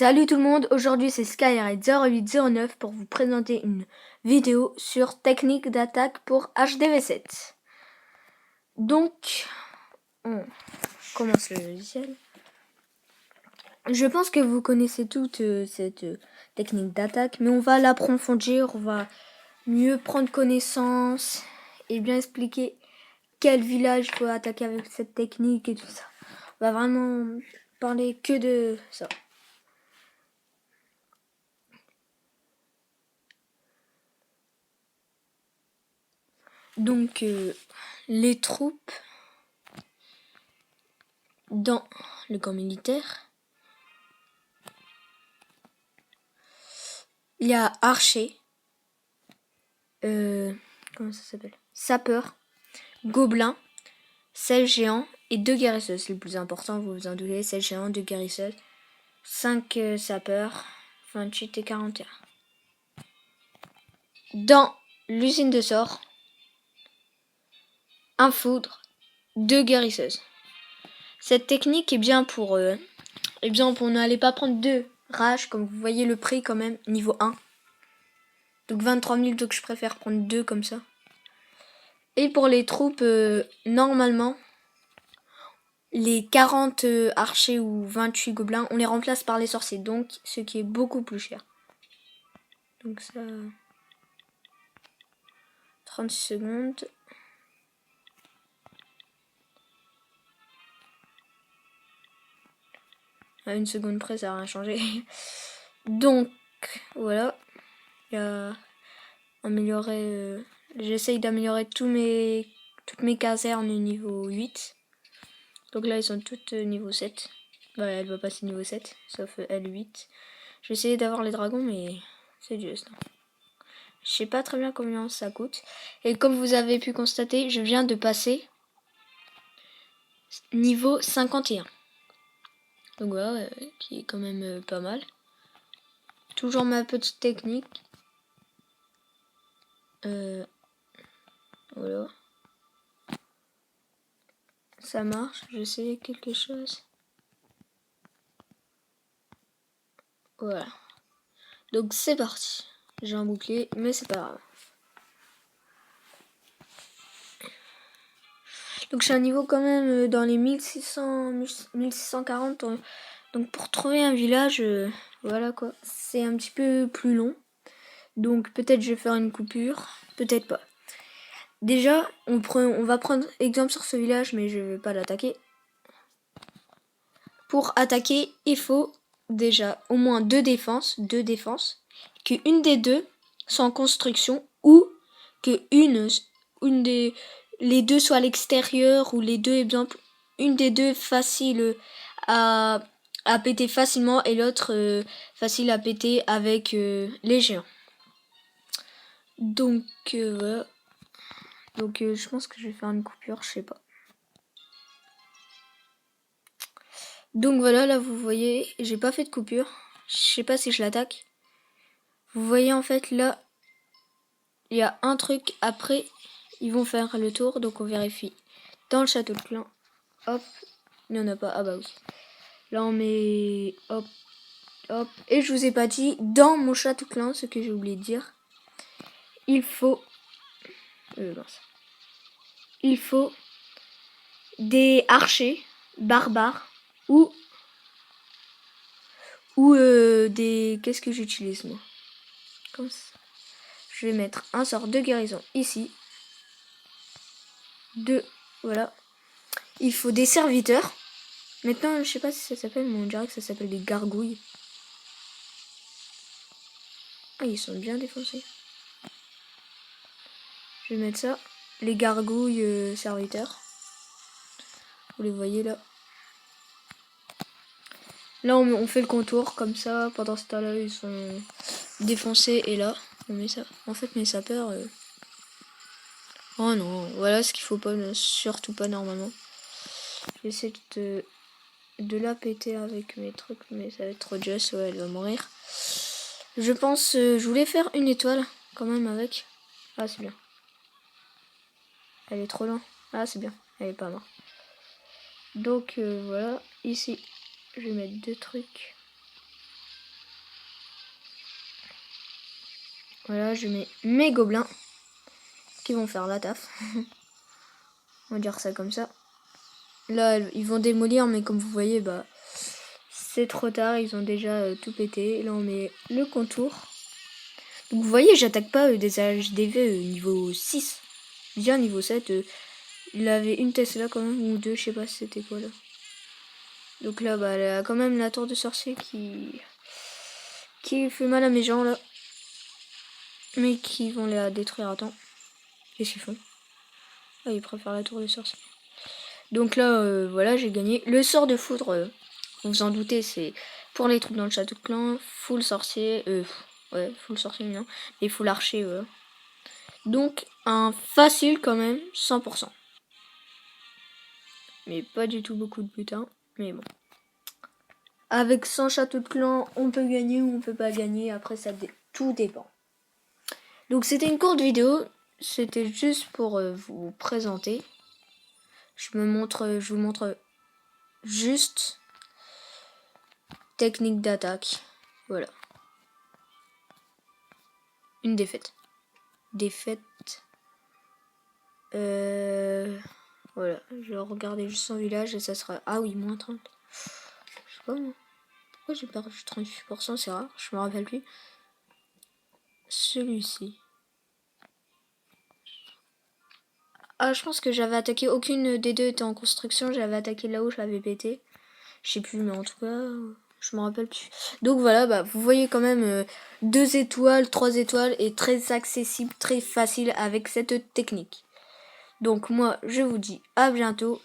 Salut tout le monde, aujourd'hui c'est Skyred0809 pour vous présenter une vidéo sur technique d'attaque pour HDV7. Donc, on commence le logiciel. Je pense que vous connaissez toute cette technique d'attaque, mais on va l'approfondir, on va mieux prendre connaissance et bien expliquer quel village il faut attaquer avec cette technique et tout ça. On va vraiment parler que de ça. Donc, les troupes dans le camp militaire, il y a archer, comment ça s'appelle, sapeur, gobelin, sel géant et 2 guérisseuses. C'est le plus important, vous vous en doutez, sel géant, 2 guérisseuses, 5 sapeurs, 28 et 41. Dans l'usine de sort, un foudre, 2 guérisseuses. Cette technique est bien pour n'allez pas prendre 2 rages, comme vous voyez le prix quand même, niveau 1. Donc 23 000, donc je préfère prendre 2 comme ça. Et pour les troupes, normalement, les 40 archers ou 28 gobelins, on les remplace par les sorciers, donc ce qui est beaucoup plus cher. Donc ça... 36 secondes. À 1 seconde près, ça n'a rien changé. Donc, voilà. Il y a amélioré... J'essaye d'améliorer toutes mes casernes niveau 8. Donc là, ils sont toutes niveau 7. Bah, elle va passer niveau 7, sauf L8. Je vais essayer d'avoir les dragons, mais c'est juste. Je sais pas très bien combien ça coûte. Et comme vous avez pu constater, je viens de passer niveau 51. Donc voilà, qui est quand même pas mal. Toujours ma petite technique. Voilà. Ça marche, j'essaie quelque chose. Voilà. Donc c'est parti. J'ai un bouclier, mais c'est pas grave. Donc j'ai un niveau quand même dans les 1640. Donc pour trouver un village, voilà quoi. C'est un petit peu plus long. Donc peut-être je vais faire une coupure, peut-être pas. Déjà, on va prendre exemple sur ce village, mais je vais pas l'attaquer. Pour attaquer, il faut déjà au moins 2 défenses, qu'une des deux soit en construction ou que les deux soient à l'extérieur ou les deux, exemple, une des deux facile à péter facilement et l'autre facile à péter avec les géants. Donc voilà. Donc je pense que je vais faire une coupure, je sais pas. Donc voilà, là vous voyez, j'ai pas fait de coupure. Je sais pas si je l'attaque. Vous voyez en fait là, il y a un truc, après ils vont faire le tour, donc on vérifie. Dans le château de clan, hop, il n'y en a pas, ah bah oui. Là on met, hop, hop, et je vous ai pas dit, dans mon château de clan, ce que j'ai oublié de dire, il faut des archers barbares ou des... Qu'est-ce que j'utilise moi? Comme ça. Je vais mettre un sort de guérison ici. 2, voilà. Il faut des serviteurs. Maintenant, je sais pas si ça s'appelle, mais on dirait que ça s'appelle des gargouilles. Ah, ils sont bien défoncés. Je vais mettre ça. Les gargouilles serviteurs. Vous les voyez là. Là, on fait le contour comme ça. Pendant ce temps-là, ils sont défoncés. Et là, on met ça. En fait, mes sapeurs... Oh non, voilà ce qu'il faut pas, surtout pas normalement. J'essaie de la péter avec mes trucs, mais ça va être trop juste. Ouais, elle va mourir. Je pense, je voulais faire une étoile quand même avec. Ah, c'est bien. Elle est trop loin. Ah, c'est bien. Elle est pas morte. Donc voilà, ici, je vais mettre 2 trucs. Voilà, je mets mes gobelins qui vont faire la taf. On va dire ça comme ça. Là, ils vont démolir, mais comme vous voyez, bah c'est trop tard. Ils ont déjà tout pété. Là, on met le contour. Donc vous voyez, j'attaque pas des HDV niveau 6. Bien niveau 7. Il avait une Tesla quand même, ou deux, je sais pas si c'était quoi là. Donc là, bah, elle a quand même la tour de sorcier qui fait mal à mes gens là. Mais qui vont la détruire à temps. Qu'est-ce qu'ils font? Ah, ils préfèrent la tour de sorcier. Donc là, voilà, j'ai gagné. Le sort de foudre, vous vous en doutez, c'est pour les troupes dans le château de clan. Full sorcier. Ouais, full sorcier, non. Et full archer, voilà. Donc, un facile quand même, 100%. Mais pas du tout beaucoup de butin. Mais bon. Avec 100 châteaux de clan, on peut gagner ou on peut pas gagner. Après, tout dépend. Donc, c'était une courte vidéo. C'était juste pour vous présenter. Je vous montre juste technique d'attaque. Voilà. Une défaite. Défaite. Voilà. Je vais regarder juste son village et ça sera... Ah oui, moins 30. Je sais pas moi. Pourquoi j'ai perdu 38%? C'est rare. Je me rappelle plus. Celui-ci. Ah, je pense que j'avais attaqué... Aucune des deux était en construction. J'avais attaqué là où je l'avais pété. Je sais plus, mais en tout cas... Je me rappelle plus. Donc voilà, bah, vous voyez quand même 2 étoiles, 3 étoiles et très accessible, très facile avec cette technique. Donc moi, je vous dis à bientôt.